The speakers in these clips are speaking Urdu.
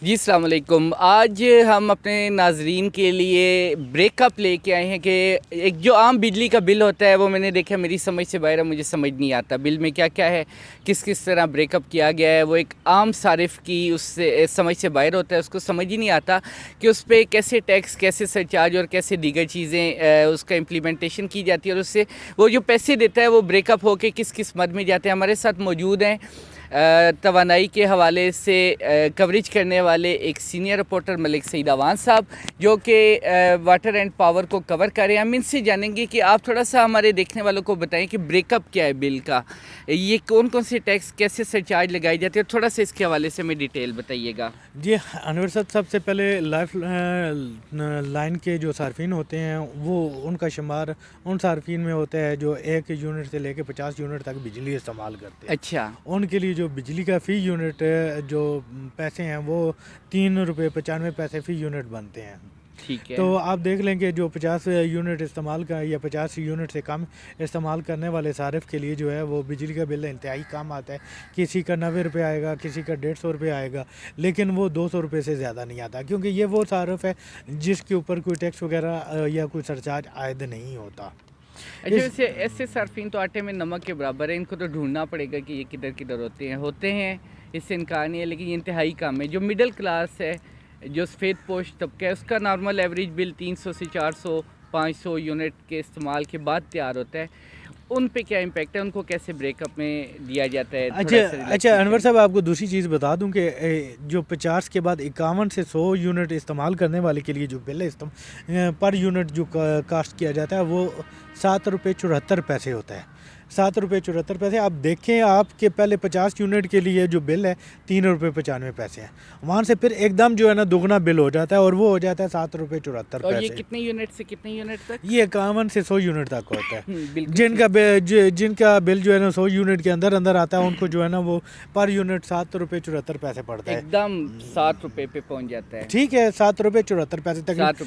جی السلام علیکم. آج ہم اپنے ناظرین کے لیے بریک اپ لے کے آئے ہیں کہ ایک جو عام بجلی کا بل ہوتا ہے وہ میں نے دیکھا میری سمجھ سے باہر ہے, مجھے سمجھ نہیں آتا بل میں کیا کیا ہے, کس طرح بریک اپ کیا گیا ہے. وہ ایک عام صارف کی اس سے سمجھ سے باہر ہوتا ہے, اس کو سمجھ ہی نہیں آتا کہ اس پہ کیسے ٹیکس, کیسے سرچارج اور کیسے دیگر چیزیں اس کا امپلیمنٹیشن کی جاتی ہے, اور اس سے وہ جو پیسے دیتا ہے وہ بریک اپ ہو کے کس مد میں جاتے ہیں. ہمارے ساتھ موجود ہیں توانائی کے حوالے سے کوریج کرنے والے ایک سینئر رپورٹر ملک سعید اعوان صاحب, جو کہ واٹر اینڈ پاور کو کور کر رہے ہیں. ہم ان سے جانیں گے کہ آپ تھوڑا سا ہمارے دیکھنے والوں کو بتائیں کہ بریک اپ کیا ہے بل کا, یہ کون سے ٹیکس کیسے سرچارج لگائی جاتی ہے, اور تھوڑا سا اس کے حوالے سے ہمیں ڈیٹیل بتائیے گا. جی انور صاحب, سب سے پہلے لائف لائن کے جو صارفین ہوتے ہیں وہ ان کا شمار ان صارفین میں ہوتا ہے جو 1 یونٹ سے لے کے 50 یونٹ تک بجلی استعمال کرتے ہیں. اچھا, ان کے لیے جو بجلی کا فی یونٹ جو پیسے ہیں وہ 3 روپے 95 پیسے فی یونٹ بنتے ہیں. ٹھیک ہے. تو آپ دیکھ لیں کہ جو 50 یونٹ استعمال کا یا 50 یونٹ سے کم استعمال کرنے والے صارف کے لیے جو ہے وہ بجلی کا بل انتہائی کم آتا ہے. کسی کا 90 روپے آئے گا, کسی کا 150 روپے آئے گا, لیکن وہ 200 روپے سے زیادہ نہیں آتا, کیونکہ یہ وہ صارف ہے جس کے اوپر کوئی ٹیکس وغیرہ یا کوئی سرچارج عائد نہیں ہوتا. اچھا, ویسے ایسے صارفین تو آٹے میں نمک کے برابر ہیں, ان کو تو ڈھونڈنا پڑے گا کہ یہ کدھر ہوتے ہیں, اس سے انکار نہیں ہے, لیکن یہ انتہائی کم ہے. جو مڈل کلاس ہے, جو سفید پوش طبقہ ہے, اس کا نارمل ایوریج بل 300 سے 400 500 یونٹ کے استعمال کے بعد تیار ہوتا ہے. ان پہ کیا امپیکٹ ہے, ان کو کیسے بریک اپ میں دیا جاتا ہے؟ اچھا انور صاحب, آپ کو دوسری چیز بتا دوں کہ جو 50 کے بعد 51 سے 100 یونٹ استعمال کرنے والے کے لیے جو بل ہے پر یونٹ جو کاسٹ کیا جاتا ہے وہ 7 روپے 74 پیسے ہوتا ہے. 7 روپے 74 پیسے. آپ دیکھیں آپ کے پہلے 50 یونٹ کے لیے جو بل ہے 3 روپے 95 پیسے ہیں, وہاں سے پھر ایک دم جو ہے نا دگنا بل ہو جاتا ہے اور وہ ہو جاتا ہے 7 روپے 74 پیسے. اور یہ کتنے یونٹ سے کتنے یونٹ تک؟ یہ 51 سے 100 یونٹ تک ہوتا ہے. جن کا بل جو ہے نا 100 یونٹ کے اندر آتا ہے ان کو جو ہے نا وہ پر یونٹ 7 روپے 74 پیسے پڑتا ہے. ایک دم 7 روپے پہ پہنچ جاتا ہے. ٹھیک ہے, 7 روپے 74 پیسے تک,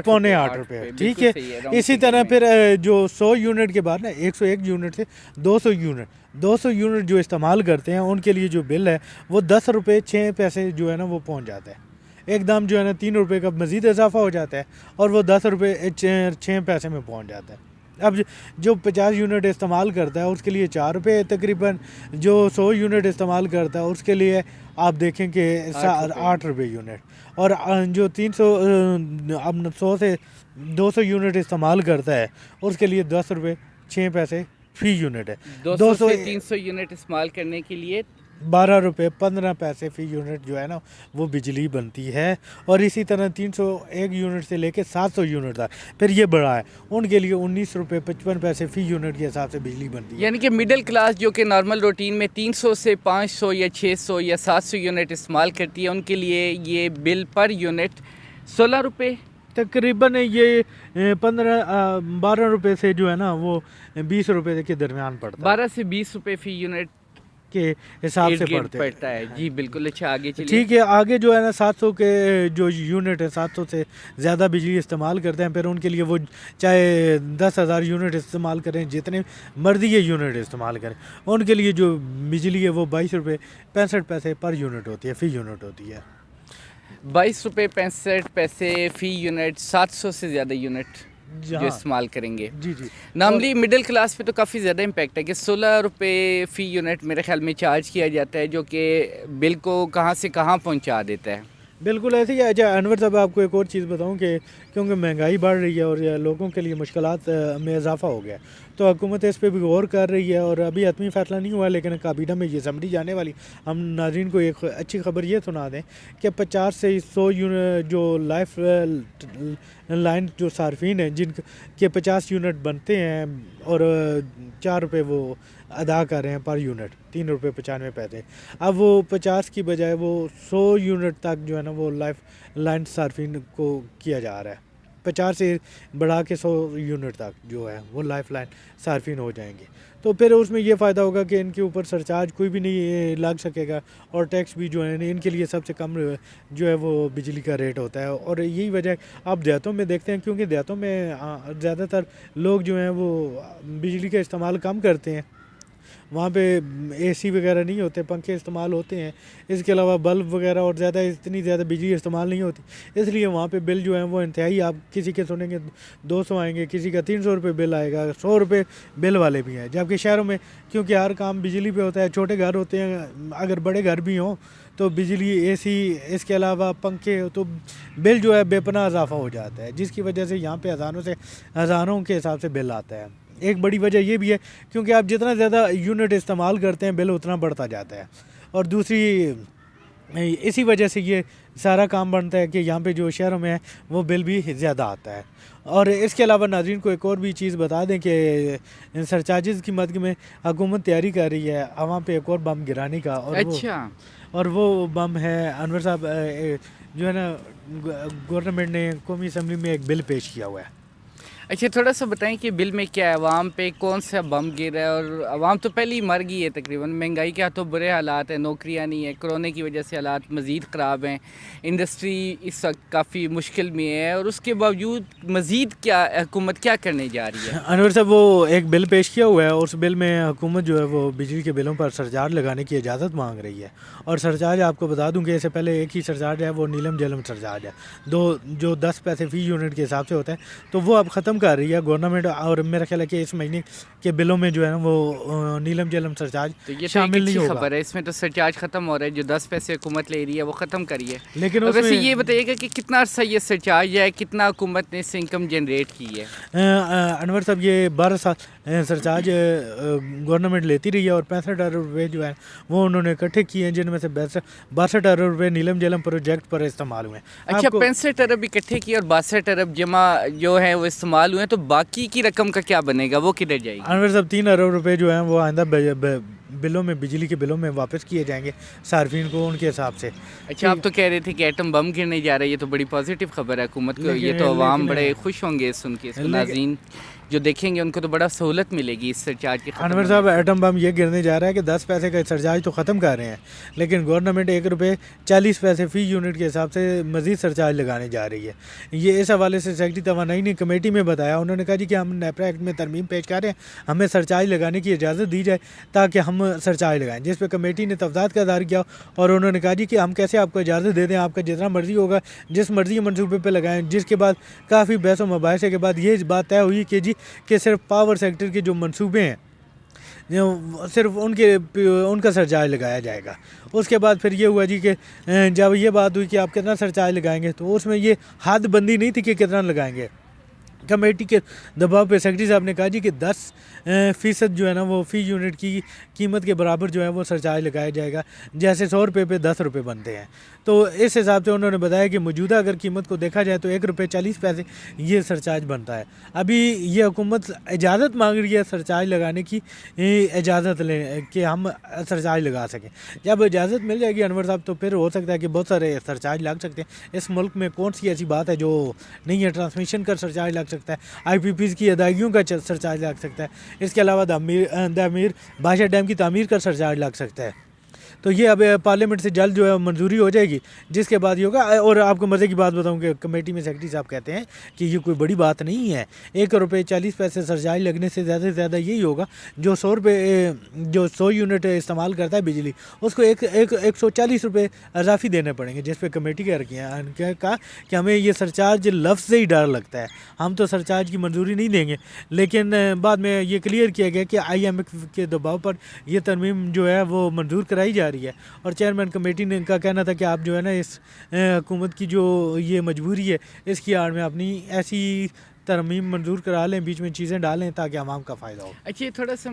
پونے 8 روپے. ٹھیک ہے. اسی طرح پھر جو 100 یونٹ کے بعد نا 101 یونٹ سے 200 یونٹ جو استعمال کرتے ہیں ان کے لیے جو بل ہے وہ 10 روپے 6 پیسے جو ہے نا وہ پہنچ جاتا ہے. ایک دم جو ہے نا 3 روپے کا مزید اضافہ ہو جاتا ہے اور وہ 10 روپے 6 پیسے میں پہنچ جاتا ہے. اب جو 50 یونٹ استعمال کرتا ہے اس کے لیے 4 روپے تقریباً, جو 100 یونٹ استعمال کرتا ہے اس کے لیے آپ دیکھیں کہ 8 روپے یونٹ, اور جو 100 سے 200 یونٹ استعمال کرتا ہے اس کے لیے 10 روپے 6 پیسے فی یونٹ ہے. 200 سے 300 یونٹ استعمال کرنے کے لیے 12 روپے 15 پیسے فی یونٹ جو ہے نا وہ بجلی بنتی ہے. اور اسی طرح 301 یونٹ سے لے کے 700 یونٹ تک پھر یہ بڑا ہے, ان کے لیے 19 روپے 55 پیسے فی یونٹ کے حساب سے بجلی بنتی ہے. یعنی کہ مڈل کلاس جو کہ نارمل روٹین میں 300 سے 500 یا 600 یا 700 یونٹ استعمال کرتی ہے, ان کے لیے یہ بل پر یونٹ 16 روپے تقریباً, یہ 12 روپے سے جو ہے نا وہ 20 روپے کے درمیان پڑتا ہے. 12 سے 20 روپے فی یونٹ کے حساب سے پڑتا ہے. جی بالکل. اچھا آگے چلیے. ٹھیک ہے, آگے جو ہے نا 700 کے جو یونٹ ہے 700 سے زیادہ بجلی استعمال کرتے ہیں, پھر ان کے لیے وہ چاہے 10,000 یونٹ استعمال کریں, جتنے مرضی یہ یونٹ استعمال کریں, ان کے لیے جو بجلی ہے وہ 22 روپے 65 پیسے پر یونٹ ہوتی ہے, فی یونٹ ہوتی ہے. 22 روپے 65 پیسے فی یونٹ, 700 سے زیادہ یونٹ جو استعمال کریں گے. جی نارملی مڈل کلاس پہ تو کافی زیادہ امپیکٹ ہے کہ 16 روپے فی یونٹ میرے خیال میں چارج کیا جاتا ہے, جو کہ بل کو کہاں سے کہاں پہنچا دیتا ہے. بالکل ایسے ہی ہے. اچھا انور صاحب, آپ کو ایک اور چیز بتاؤں کہ کیونکہ مہنگائی بڑھ رہی ہے اور لوگوں کے لیے مشکلات میں اضافہ ہو گیا, تو حکومت اس پہ بھی غور کر رہی ہے, اور ابھی حتمی فیصلہ نہیں ہوا لیکن کابینہ میں یہ سمجھی جانے والی. ہم ناظرین کو ایک اچھی خبر یہ سنا دیں کہ 50 سے 100 یونٹ جو لائف لائن جو صارفین ہیں جن کے 50 یونٹ بنتے ہیں اور 4 روپے وہ ادا کر رہے ہیں پر یونٹ, 3 روپے 95 پیسے, اب وہ 50 کی بجائے وہ 100 یونٹ تک جو ہے نا وہ لائف لائن صارفین کو کیا جا رہا ہے. 50 سے بڑھا کے 100 یونٹ تک جو ہے وہ لائف لائن صارفین ہو جائیں گے. تو پھر اس میں یہ فائدہ ہوگا کہ ان کے اوپر سرچارج کوئی بھی نہیں لگ سکے گا, اور ٹیکس بھی جو ہے ان کے لیے سب سے کم جو ہے وہ بجلی کا ریٹ ہوتا ہے. اور یہی وجہ آپ دیہاتوں میں دیکھتے ہیں, کیونکہ دیہاتوں میں زیادہ تر لوگ جو ہیں وہ بجلی کا استعمال کم کرتے ہیں, وہاں پہ اے سی وغیرہ نہیں ہوتے, پنکھے استعمال ہوتے ہیں, اس کے علاوہ بلب وغیرہ اور اتنی زیادہ بجلی استعمال نہیں ہوتی, اس لیے وہاں پہ بل جو ہیں وہ انتہائی, آپ کسی کے سنیں گے 200 آئیں گے, کسی کا 300 روپے بل آئے گا, 100 روپے بل والے بھی ہیں. جبکہ شہروں میں کیونکہ ہر کام بجلی پہ ہوتا ہے, چھوٹے گھر ہوتے ہیں, اگر بڑے گھر بھی ہوں تو بجلی, اے سی, اس کے علاوہ پنکھے, تو بل جو ہے بے پناہ اضافہ ہو جاتا ہے, جس کی وجہ سے یہاں پہ ہزاروں کے حساب سے بل آتا ہے. ایک بڑی وجہ یہ بھی ہے کیونکہ آپ جتنا زیادہ یونٹ استعمال کرتے ہیں بل اتنا بڑھتا جاتا ہے, اور دوسری اسی وجہ سے یہ سارا کام بنتا ہے کہ یہاں پہ جو شہروں میں ہے وہ بل بھی زیادہ آتا ہے. اور اس کے علاوہ ناظرین کو ایک اور بھی چیز بتا دیں کہ سرچارجز کی مد میں حکومت تیاری کر رہی ہے عوام پہ ایک اور بم گرانے کا, اور وہ بم ہے انور صاحب جو ہے نا, گورنمنٹ نے قومی اسمبلی میں ایک بل پیش کیا ہوا ہے. اچھا, تھوڑا سا بتائیں کہ بل میں کیا ہے, عوام پہ کون سا بم گر رہا ہے, اور عوام تو پہلے ہی مر گئی ہے تقریباً, مہنگائی کے ہاتھوں برے حالات ہیں, نوکریاں نہیں ہیں, کرونے کی وجہ سے حالات مزید خراب ہیں, انڈسٹری اس وقت کافی مشکل میں ہے, اور اس کے باوجود مزید کیا حکومت کیا کرنے جا رہی ہے؟ انور صاحب وہ ایک بل پیش کیا ہوا ہے, اور اس بل میں حکومت جو ہے وہ بجلی کے بلوں پر سرچارج لگانے کی اجازت مانگ رہی ہے. اور سرچارج آپ کو بتا دوں کہ اس سے پہلے ایک ہی سرچارج ہے, وہ نیلم جلم سرچارج ہے, جو 10 پیسے فی یونٹ کے حساب سے ہوتا ہے, تو وہ اب ختم کر رہی ہے گورنمنٹ. اور میرا خیال ہے کہ اس مہینے کے بلوں میں جو ہے وہ نیلم جلم سرچارج شامل نہیں ہوگا. خبر ہے, اس میں تو سرچارج ختم ہو رہا ہے, جو 10 پیسے حکومت لے رہی ہے وہ ختم کریے. لیکن ویسے یہ بتائیے گا کہ کتنا عرصہ یہ سرچارج ہے, کتنا حکومت نے اس سے انکم جنریٹ کی ہے؟ انور صاحب یہ 12 سال سرچارج گورنمنٹ لیتی رہی ہے, اور 65 ارب روپے جو ہے وہ انہوں نے اکٹھے کیے ہیں, جن میں سے 62 ارب روپے نیلم جلم پروجیکٹ پر استعمال ہوئے ہیں. اچھا, 65 ارب اکٹھے کیے اور 62 ارب جمع جو ہے وہ استعمال ہوئے ہیں, تو باقی کی رقم کا کیا بنے گا, وہ کدھر جائے گی؟ انور صاحب 3 ارب روپے جو ہیں وہ آئندہ بلوں میں, بجلی کے بلوں میں واپس کیے جائیں گے صارفین کو ان کے حساب سے. اچھا, آپ تو کہہ رہے تھے کہ ایٹم بم گرنے جا رہا ہے, یہ تو بڑی پازیٹیو خبر ہے حکومت کو, یہ تو عوام بڑے خوش ہوں گے سن کے, اس کو ناظرین جو دیکھیں گے ان کو تو بڑا سہولت ملے گی اس سرچارج کی. انور صاحب ایٹم بم یہ گرنے جا رہا ہے کہ 10 پیسے کا سرچارج تو ختم کر رہے ہیں, لیکن گورنمنٹ 1 روپے 40 پیسے فی یونٹ کے حساب سے مزید سرچارج لگانے جا رہی ہے. یہ اس حوالے سے سیکرٹری توانائی نے کمیٹی میں بتایا, انہوں نے کہا جی کہ ہم نیپرا ایکٹ میں ترمیم پیش کر رہے ہیں, ہمیں سرچارج لگانے کی اجازت دی جائے تاکہ ہم سرچارج لگائیں, جس پہ کمیٹی نے تفصیلات کا اظہار کیا, اور انہوں نے کہا جی کہ ہم کیسے آپ کو اجازت دے دیں, آپ کا جتنا مرضی ہوگا جس مرضی منصوبے پہ لگائیں. جس کے بعد کافی بحث و مباحثے کے بعد یہ بات طے ہوئی کہ جی کہ صرف پاور سیکٹر کے جو منصوبے ہیں صرف ان کا سرچارج لگایا جائے گا. اس کے بعد پھر یہ ہوا جی کہ جب یہ بات ہوئی کہ آپ کتنا سرچارج لگائیں گے, تو اس میں یہ حد بندی نہیں تھی کہ کتنا لگائیں گے. کمیٹی کے دباؤ پہ سیکرٹری صاحب نے کہا جی کہ 10% جو ہے نا وہ فی یونٹ کی قیمت کے برابر جو ہے وہ سرچارج لگایا جائے گا, جیسے 100 روپے پہ 10 روپے بنتے ہیں. تو اس حساب سے انہوں نے بتایا کہ موجودہ اگر قیمت کو دیکھا جائے تو 1 روپے 40 پیسے یہ سرچارج بنتا ہے. ابھی یہ حکومت اجازت مانگ رہی ہے سرچارج لگانے کی, اجازت لیں کہ ہم سرچارج لگا سکیں. جب اجازت مل جائے گی انور صاحب تو پھر ہو سکتا ہے کہ بہت سارے سرچارج لگ سکتے ہیں. اس ملک میں کون سی ایسی بات ہے جو نہیں ہے, ٹرانسمیشن کا سرچارج لگ سکتا ہے, آئی پی پیز کی ادائیگیوں کا سرچارج لگ سکتا ہے, اس کے علاوہ امیر بادشاہ ڈیم کی تعمیر کا سرچارج لگ سکتا ہے. تو یہ اب پارلیمنٹ سے جلد جو ہے منظوری ہو جائے گی, جس کے بعد یہ ہوگا. اور آپ کو مزے کی بات بتاؤں کہ کمیٹی میں سیکرٹری صاحب کہتے ہیں کہ یہ کوئی بڑی بات نہیں ہے, 1 روپے 40 پیسے سرچارج لگنے سے زیادہ یہی ہوگا جو 100 یونٹ استعمال کرتا ہے بجلی, اس کو 140 روپے اضافی دینے پڑیں گے. جس پہ کمیٹی کہا کہ ہمیں یہ سرچارج لفظ سے ہی ڈر لگتا ہے, ہم تو سرچارج کی منظوری نہیں دیں گے. لیکن بعد میں یہ کلیئر کیا گیا کہ IMF کے دباؤ پر یہ ترمیم جو ہے وہ منظور کرائی جا رہی ہے. اور چیئرمین کمیٹی نے کا کہنا تھا کہ آپ جو ہے نا اس حکومت کی جو یہ مجبوری ہے اس کی آڑ میں اپنی ایسی ترمیم منظور کرا لیں, بیچ میں چیزیں ڈالیں تاکہ عوام کا فائدہ ہو. اچھا, تھوڑا سا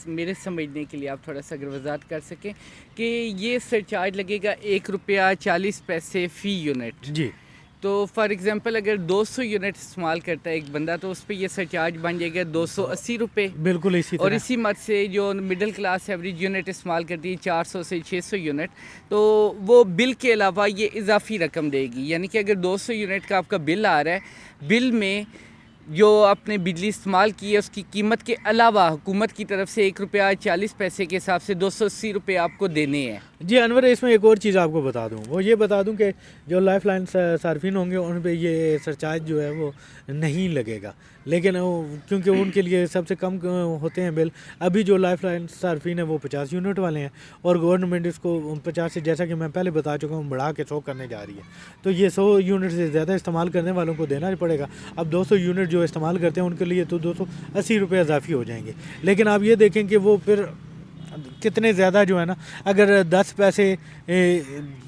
میرے سمجھنے کے لیے آپ تھوڑا سا اگر وضاحت کر سکیں کہ یہ سرچارج لگے گا 1 روپیہ 40 پیسے فی یونٹ. جی, تو فار ایگزامپل اگر 200 یونٹ استعمال کرتا ہے ایک بندہ تو اس پہ یہ سرچارج بن جائے گا 280 روپے. بالکل اسی طرح. اور اسی مت سے جو مڈل کلاس ایوریج یونٹ استعمال کرتی ہے 400 سے 600 یونٹ, تو وہ بل کے علاوہ یہ اضافی رقم دے گی. یعنی کہ اگر 200 یونٹ کا آپ کا بل آ رہا ہے, بل میں جو آپ نے بجلی استعمال کی ہے اس کی قیمت کے علاوہ حکومت کی طرف سے 1 روپیہ 40 پیسے کے حساب سے 280 روپے آپ کو دینے ہیں. جی انور, اس میں ایک اور چیز آپ کو بتا دوں, وہ یہ بتا دوں کہ جو لائف لائن صارفین ہوں گے ان پہ یہ سرچارج جو ہے وہ نہیں لگے گا. لیکن کیونکہ ان کے لیے سب سے کم ہوتے ہیں بل. ابھی جو لائف لائن صارفین ہیں وہ 50 یونٹ والے ہیں اور گورنمنٹ اس کو 50 سے, جیسا کہ میں پہلے بتا چکا ہوں, بڑھا کے 100 کرنے جا رہی ہے. تو یہ 100 یونٹ سے زیادہ استعمال کرنے والوں کو دینا پڑے گا. اب 200 یونٹ جو استعمال کرتے ہیں ان کے لیے تو 280 روپے اضافی ہو جائیں گے. لیکن آپ یہ دیکھیں کہ وہ پھر کتنے زیادہ جو ہے نا, اگر 10 پیسے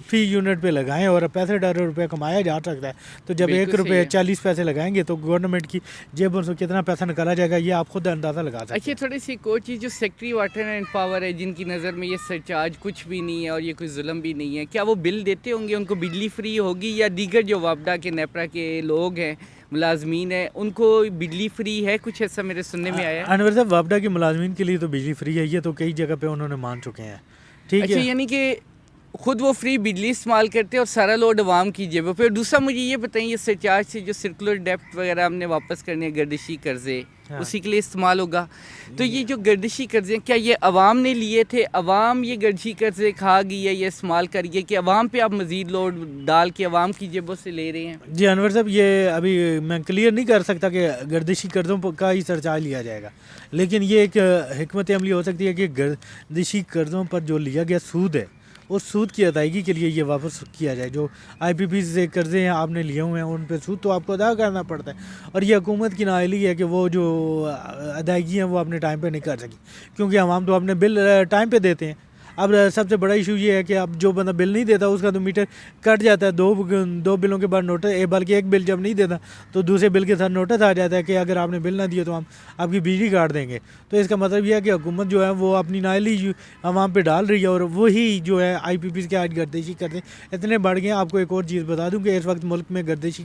فی یونٹ پہ لگائیں اور 65 روپے کمایا جا سکتا ہے, تو جب 1 روپے 40 پیسے لگائیں گے تو گورنمنٹ کی جیبوں سے کتنا پیسہ نکالا جائے گا, یہ آپ خود اندازہ لگا سکتے ہیں. اچھا, تھوڑی سی ایک اور چیز, جو سیکٹری واٹر اینڈ پاور ہے, جن کی نظر میں یہ سرچارج کچھ بھی نہیں ہے اور یہ کوئی ظلم بھی نہیں ہے, کیا وہ بل دیتے ہوں گے, ان کو بجلی فری ہوگی, یا دیگر جو وابڈا کے نیپرا کے لوگ ہیں, ملازمین ہیں, ان کو بجلی فری ہے؟ کچھ ایسا میرے سننے میں آیا ہے. انور صاحب, وابڈا کے ملازمین کے لیے تو بجلی فری ہے, یہ تو کئی جگہ پہ انہوں نے مان چکے ہیں. ٹھیک ہے, اچھا, یعنی کہ خود وہ فری بجلی استعمال کرتے ہیں اور سارا لوڈ عوام کی جیبوں پہ. اور دوسرا مجھے یہ بتائیں, یہ سرچارج سے جو سرکولر ڈیپٹ وغیرہ ہم نے واپس کرنے ہیں, گردشی قرضے, اسی کے لیے استعمال ہوگا. تو یہ جو گردشی قرضے ہیں, کیا یہ عوام نے لیے تھے, عوام یہ گردشی قرضے کھا گئی ہے, یہ استعمال کر گئی, کہ عوام پہ آپ مزید لوڈ ڈال کے عوام کی جیبوں سے لے رہے ہیں؟ جی انور صاحب, یہ ابھی میں کلیئر نہیں کر سکتا کہ گردشی قرضوں کا ہی سرچارج لیا جائے گا, لیکن یہ ایک حکمت عملی ہو سکتی ہے کہ گردشی قرضوں پر جو لیا گیا سود ہے, اس سود کی ادائیگی کے لیے یہ واپس کیا جائے. جو آئی پی پی سے قرضے ہیں آپ نے لیے ہوئے ہیں, ان پہ سود تو آپ کو ادا کرنا پڑتا ہے, اور یہ حکومت کی نااہلی ہے کہ وہ جو ادائیگی ہیں وہ اپنے ٹائم پہ نہیں کر سکی, کیونکہ عوام تو اپنے بل ٹائم پہ دیتے ہیں. اب سب سے بڑا ایشو یہ ہے کہ اب جو بندہ بل نہیں دیتا اس کا تو میٹر کٹ جاتا ہے. دو بلوں کے بعد نوٹس, بلکہ ایک بل جب نہیں دیتا تو دوسرے بل کے ساتھ نوٹس آ جاتا ہے کہ اگر آپ نے بل نہ دیے تو ہم آپ کی بجلی کاٹ دیں گے. تو اس کا مطلب یہ ہے کہ حکومت جو ہے وہ اپنی نااہلی عوام پہ ڈال رہی ہے, اور وہی جو ہے آئی پی پی کے آج گردشی قرضے اتنے بڑھ گئے ہیں. آپ کو ایک اور چیز بتا دوں کہ اس وقت ملک میں گردشی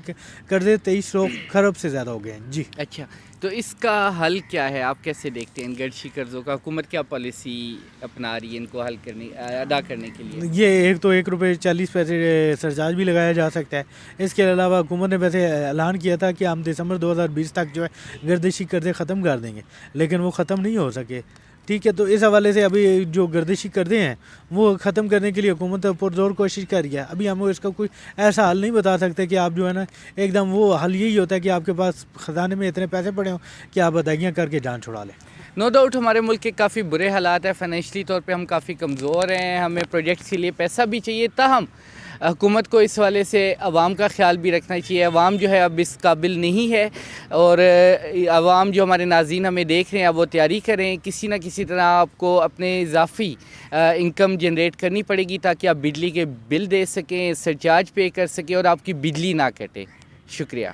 قرضے 2300 خرب سے زیادہ ہو گئے ہیں. جی اچھا, تو اس کا حل کیا ہے, آپ کیسے دیکھتے ہیں ان گردشی قرضوں کا؟ حکومت کیا پالیسی اپنا رہی ہے ان کو حل کرنے, ادا کرنے کے لیے؟ یہ 1 روپے 40 پیسے سرچارج بھی لگایا جا سکتا ہے. اس کے علاوہ حکومت نے ویسے اعلان کیا تھا کہ ہم دسمبر 2020 تک جو ہے گردشی قرضے ختم کر دیں گے, لیکن وہ ختم نہیں ہو سکے. ٹھیک ہے, تو اس حوالے سے ابھی جو گردشی قرضے ہیں وہ ختم کرنے کے لیے حکومت پرزور کوشش کر رہی ہے. ابھی ہم اس کا کوئی ایسا حل نہیں بتا سکتے کہ آپ جو ہے نا ایک دم, وہ حل یہی ہوتا ہے کہ آپ کے پاس خزانے میں اتنے پیسے پڑے ہوں کہ آپ ادائیگیاں کر کے جان چھڑا لیں. نو ڈاؤٹ ہمارے ملک کے کافی برے حالات ہیں, فائنینشلی طور پہ ہم کافی کمزور ہیں, ہمیں پروجیکٹس کے لیے پیسہ بھی چاہیے. تاہم حکومت کو اس حوالے سے عوام کا خیال بھی رکھنا چاہیے. عوام جو ہے اب اس قابل نہیں ہے, اور عوام جو ہمارے ناظرین ہمیں دیکھ رہے ہیں, اب وہ تیاری کریں, کسی نہ کسی طرح آپ کو اپنے اضافی انکم جنریٹ کرنی پڑے گی تاکہ آپ بجلی کے بل دے سکیں, سرچارج پے کر سکیں اور آپ کی بجلی نہ کٹے. شکریہ.